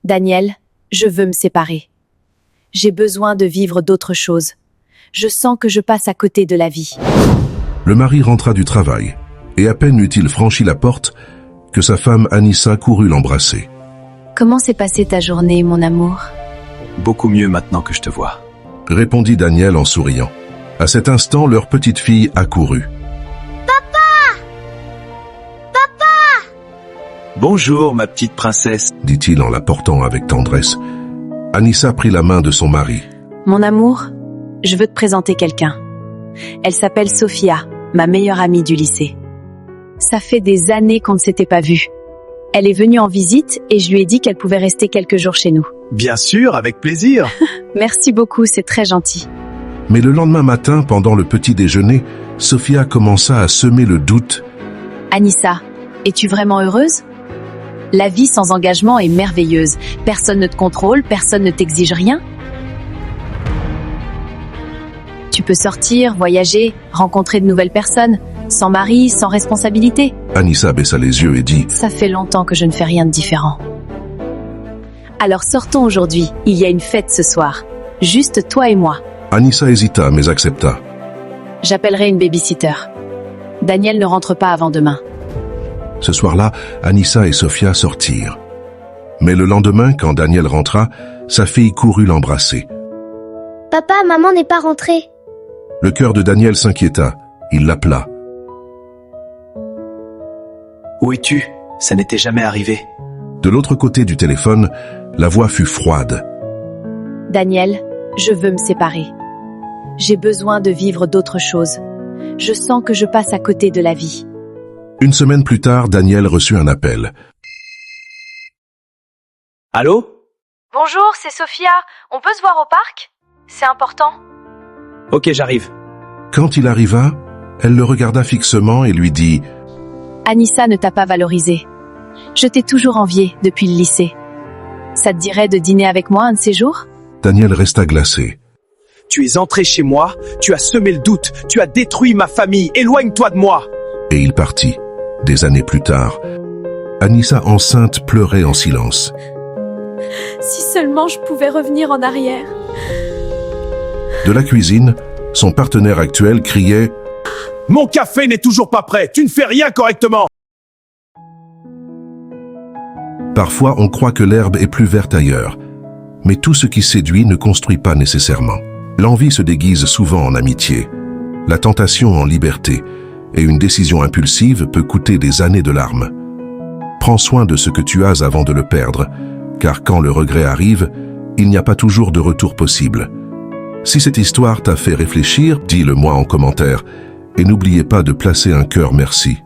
Daniel, je veux me séparer. J'ai besoin de vivre d'autres choses. Je sens que je passe à côté de la vie. Le mari rentra du travail, et à peine eut-il franchi la porte que sa femme Anissa courut l'embrasser. Comment s'est passée ta journée, mon amour? Beaucoup mieux maintenant que je te vois. Répondit Daniel en souriant. À cet instant, leur petite fille accourut. Bonjour, ma petite princesse. Dit-il en la portant avec tendresse. Anissa prit la main de son mari. Mon amour, je veux te présenter quelqu'un. Elle s'appelle Sophia, ma meilleure amie du lycée. Ça fait des années qu'on ne s'était pas vus. Elle est venue en visite et je lui ai dit qu'elle pouvait rester quelques jours chez nous. Bien sûr, avec plaisir. Merci beaucoup, c'est très gentil. Mais le lendemain matin, pendant le petit déjeuner, Sophia commença à semer le doute. Anissa, es-tu vraiment heureuse? La vie sans engagement est merveilleuse. Personne ne te contrôle, personne ne t'exige rien. Tu peux sortir, voyager, rencontrer de nouvelles personnes, sans mari, sans responsabilité. Anissa baissa les yeux et dit « Ça fait longtemps que je ne fais rien de différent. Alors sortons aujourd'hui, il y a une fête ce soir. Juste toi et moi. » Anissa hésita, mais accepta. J'appellerai une babysitter. Daniel ne rentre pas avant demain. Ce soir-là, Anissa et Sophia sortirent. Mais le lendemain, quand Daniel rentra, sa fille courut l'embrasser. « Papa, maman n'est pas rentrée. » Le cœur de Daniel s'inquiéta. Il l'appela. « Où es-tu? Ça n'était jamais arrivé. » De l'autre côté du téléphone, la voix fut froide. « Daniel, je veux me séparer. J'ai besoin de vivre d'autres choses. Je sens que je passe à côté de la vie. » Une semaine plus tard, Daniel reçut un appel. Allô? Bonjour, c'est Sophia. On peut se voir au parc? C'est important. Ok, j'arrive. Quand il arriva, elle le regarda fixement et lui dit « Anissa ne t'a pas valorisé. Je t'ai toujours envié depuis le lycée. Ça te dirait de dîner avec moi un de ces jours ?» Daniel resta glacé. Tu es entré chez moi, tu as semé le doute, tu as détruit ma famille, éloigne-toi de moi. Et il partit. Des années plus tard, Anissa enceinte pleurait en silence. Si seulement je pouvais revenir en arrière. De la cuisine, son partenaire actuel criait « Mon café n'est toujours pas prêt, tu ne fais rien correctement !» Parfois, on croit que l'herbe est plus verte ailleurs. Mais tout ce qui séduit ne construit pas nécessairement. L'envie se déguise souvent en amitié, la tentation en liberté, et une décision impulsive peut coûter des années de larmes. Prends soin de ce que tu as avant de le perdre, car quand le regret arrive, il n'y a pas toujours de retour possible. Si cette histoire t'a fait réfléchir, dis-le moi en commentaire, et n'oubliez pas de placer un cœur merci.